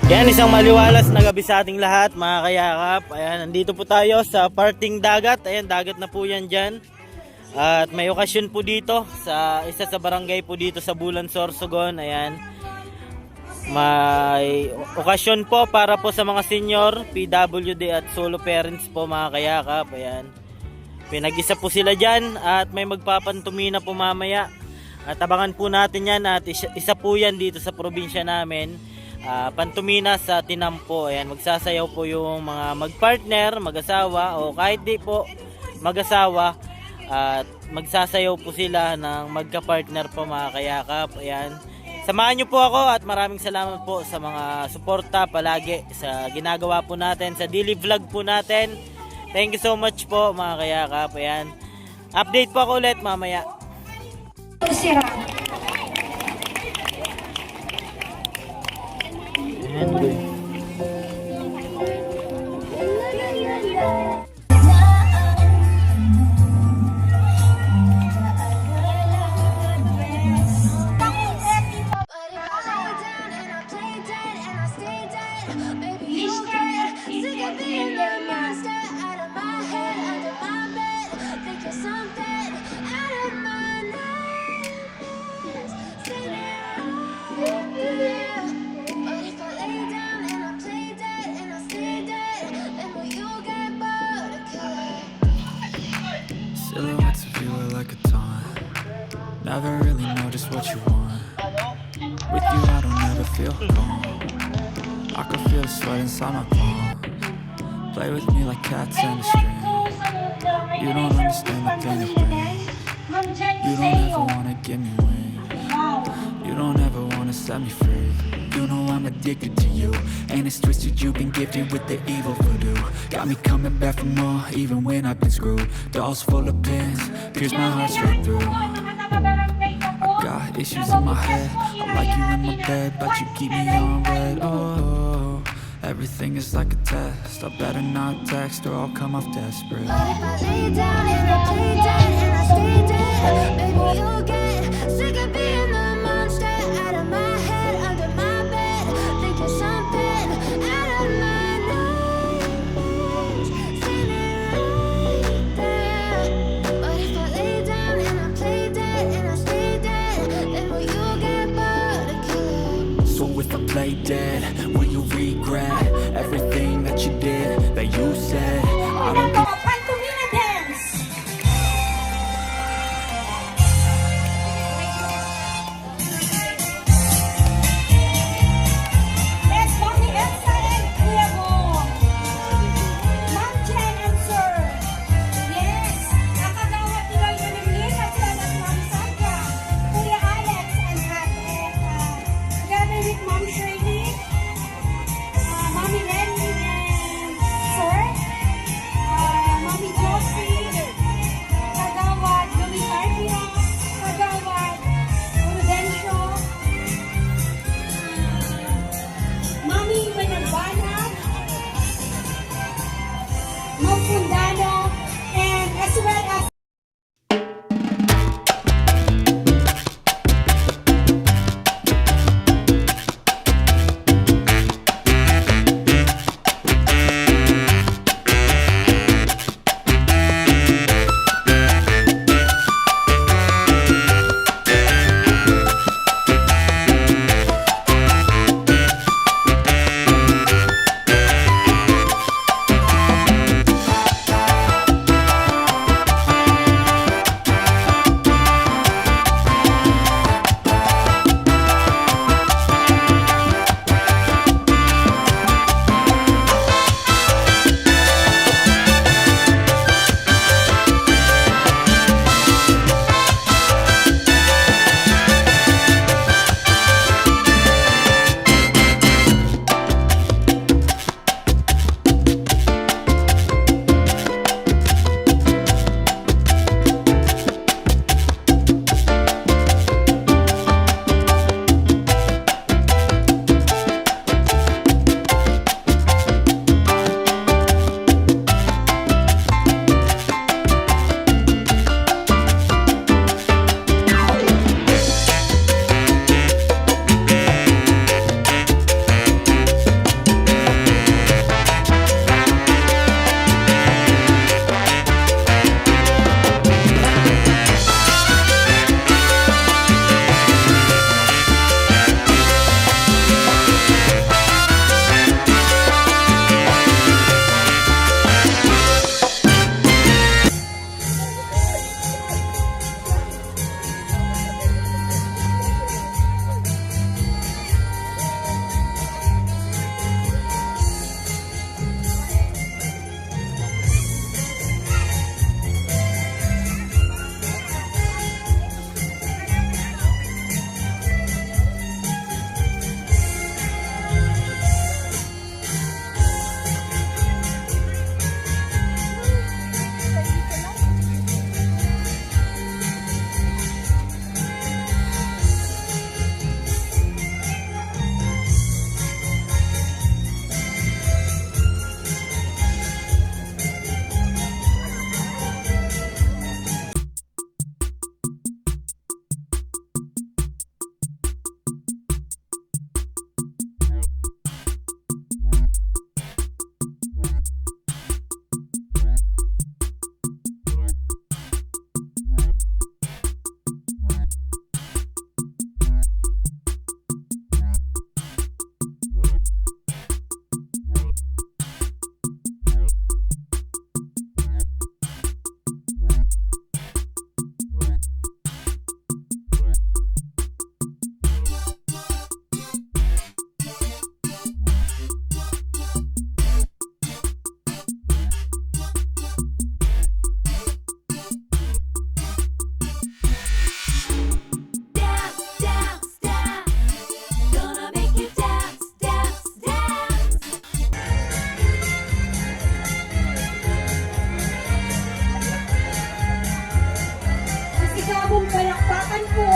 Yan, isang maliwalas na gabi sa ating lahat mga kayakap. Ayan, nandito po tayo sa parting dagat. Ayan, dagat na po yan dyan. At may okasyon po dito sa isa sa barangay po dito sa Bulan, Sorsogon. Ayan, may okasyon po para po sa mga senior, PWD at solo parents po mga kayakap. Ayan, pinag-isa po sila dyan at may magpapantumina po mamaya. At abangan po natin yan at isa po yan dito sa probinsya namin. Pantumina sa Tinampo. Ayan, magsasayaw po yung mga magpartner, mag-asawa o kahit di po mag-asawa, at magsasayaw po sila ng magka-partner po mga kayakap. Ayan, samahan nyo po ako at maraming salamat po sa mga suporta palagi sa ginagawa po natin, sa daily vlog po natin. Thank you so much po mga kayakap. Ayan, update po ako ulit mamaya. Silhouettes of you are like a taunt. Never really know just what you want. With you I don't ever feel calm. I can feel the sweat inside my palms. Play with me like cats and a string. You don't understand the pain it brings. You don't ever wanna give me wings. You don't ever wanna set me free. You know I'm addicted to you, and it's twisted, you've been gifted with the evil voodoo. Got me coming back for more, even when I've been screwed. Dolls full of pins, pierce my heart straight through. I got issues in my head, I like you in my bed, but you keep me on red. Oh, everything is like a test, I better not text or I'll come off desperate. But if I lay down and I play dead and I stay dead, baby you'll get sick of being the monster out of my head, under my bed, thinking something out of my nose, standing right there. But if I lay down and I play dead and I stay dead, then will you get bored of killing? So if I play dead, will you regret everything that you did, that you said? I don't give Pantomima dance! Let's go ni Elsa and Kuya Bong. Ma'am Chen and Sir. Yes, nakagawat nila yung Lynn at Ma'am Sandra. Kuya Alex and Ate. Together with Ma'am Shirley. masigabong palakpakan po.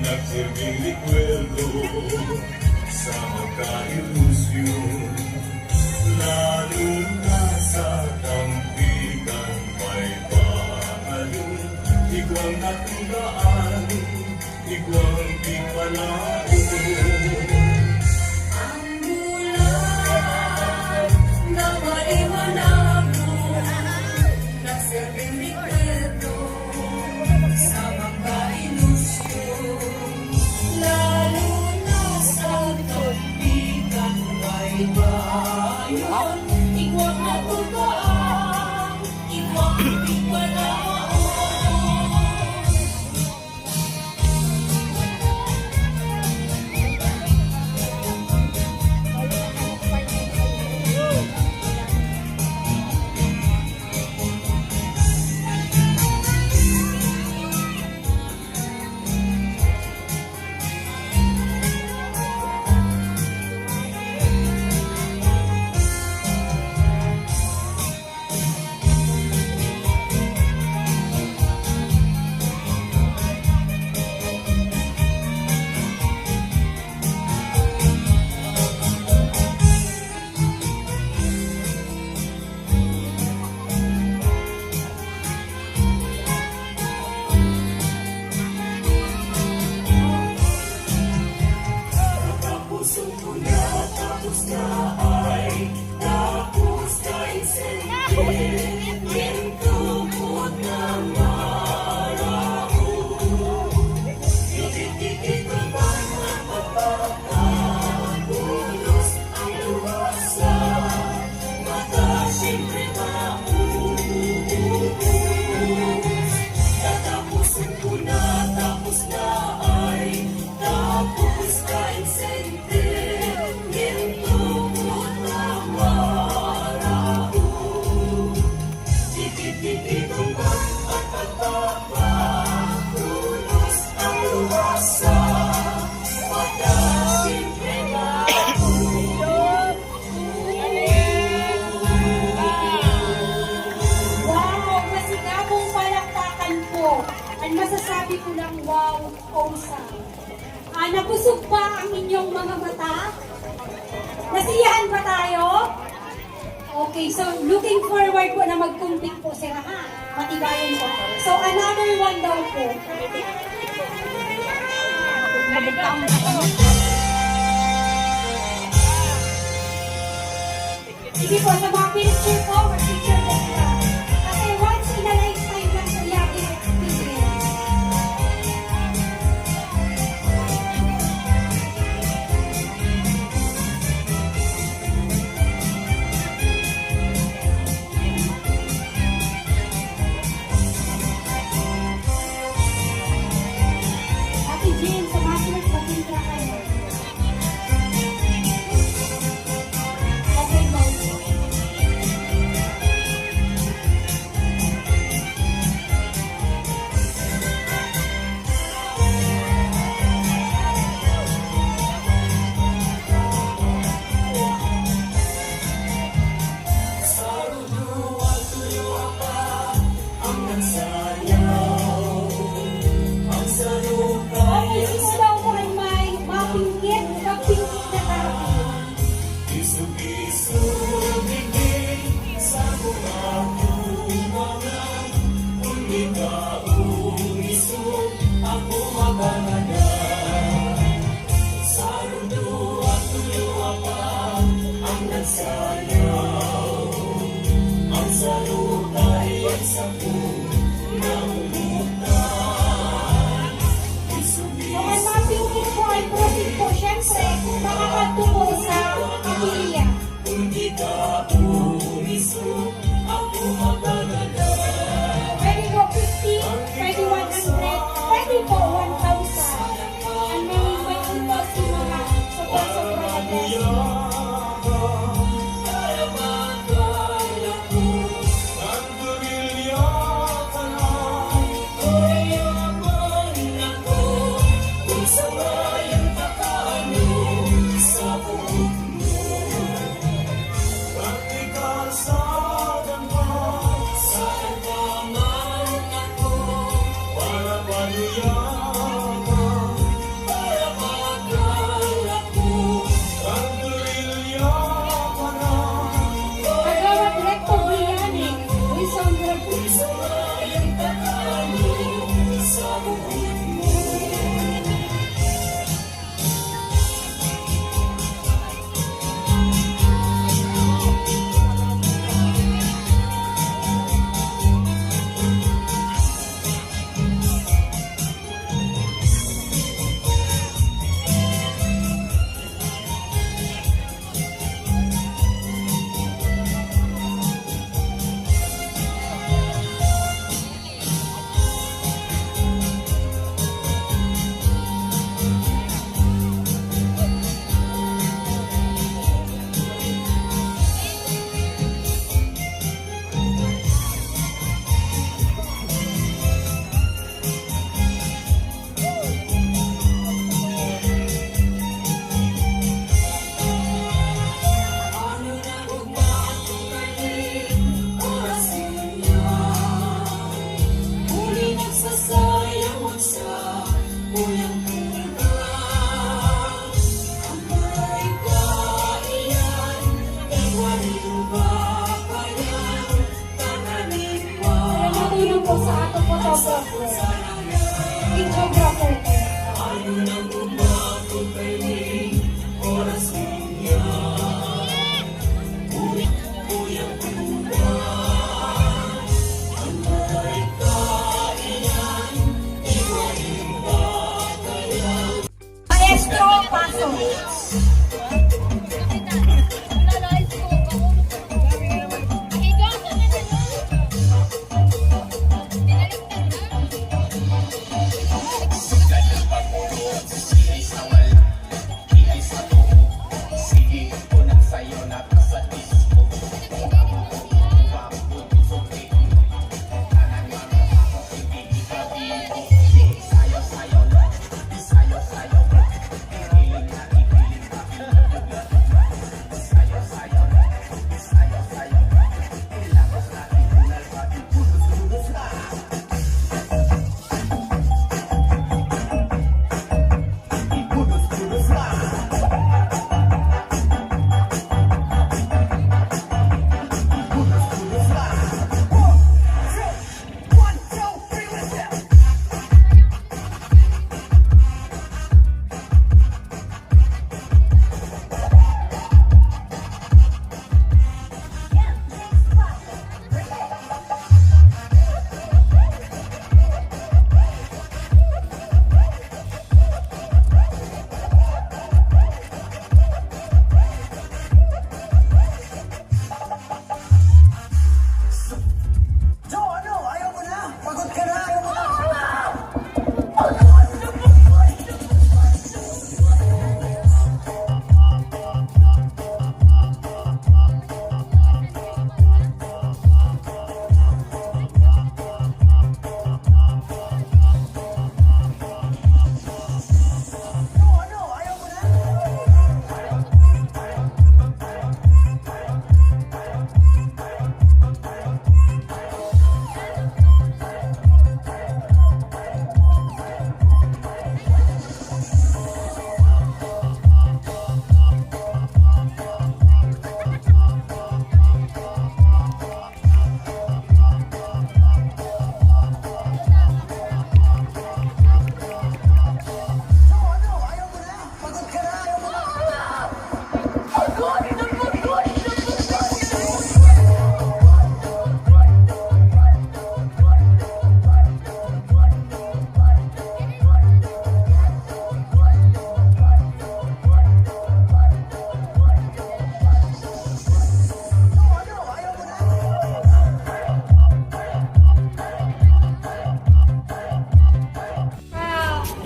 Nagsilbing likweldo sa magka-ilusyon, lalo na sa kampikan may pahalong. Ikaw natulaan, ikaw di palaon. Ang bulan na maliwanag mo, nagsilbing likweldo sa magka-ilusyon, lalo na sa kaibigan may bayon. Ikaw natulaan, ikaw di palaon. Wow! Masigabong palakpakan po. Ang masasabi ko lang, wow, awesome. Nabusog ba ang inyong mga mata? Nasiyahan ba tayo? Okay, so looking forward po na mag-compete po sila ha. Matibayan po. So another one daw po. Sige po, sa mga picture po, mag-picture po sila. Kasi once in a lifetime lang sa yakin experience. Ate Jane, sa mga pinagpapintra kayo. Okay, go. Okay, sino daw po ay may mapinggit, kapinggit na kami? Isu-isu bibig sa mga tumangan. Kung ikaw isu, ako maganaga. Sa rundo at tuluwa pa ang nagsayaw. Ang salutay ay sampung ng umutan. Kung ang mapinggit po ay protein po, syempre, makakatubo sa pamilya. Kung ikaw isu, ako maganaga. Pwede po 50, pwede 100, pwede po 1,000. Ang may ito si mga sobra-sobra na blessing. Ang gurilya ka na, kayaman ako. Kung sabayan kakano sa buhok mo. Praktikal sa damang, saan pa man ako. Para panuyan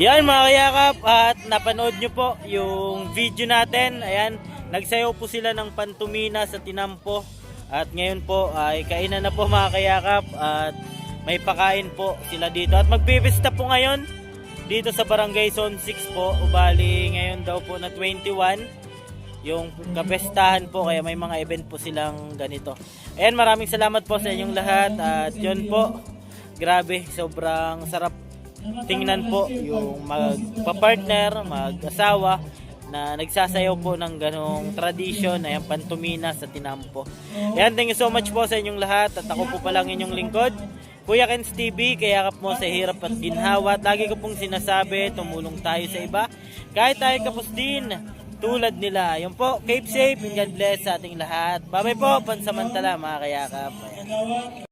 Yan mga kayakap, at napanood nyo po yung video natin. Ayan, nagsayaw po sila ng pantumina sa Tinampo. At ngayon po ay kainan na po mga kayakap, at may pakain po sila dito. At magpipista po ngayon dito sa Barangay Zone 6 po. Ubali ngayon daw po na 21 yung kapestahan po, kaya may mga event po silang ganito. Ayan, maraming salamat po sa inyong lahat. At yun po, grabe, sobrang sarap tingnan po yung magpa-partner, mag-asawa na nagsasayaw po ng ganong tradisyon, ayan, pantumina sa Tinampo. Ayan, thank you so much po sa inyong lahat. At ako po palang inyong lingkod, Kuya Kenz TV, kaya ka po sa hirap at ginhawa. At lagi ko pong sinasabi, tumulong tayo sa iba kahit tayo kapos din tulad nila. Yun po, keep safe and God bless sa ating lahat. Bye bye po, pansamantala mga kayakap. Ayan.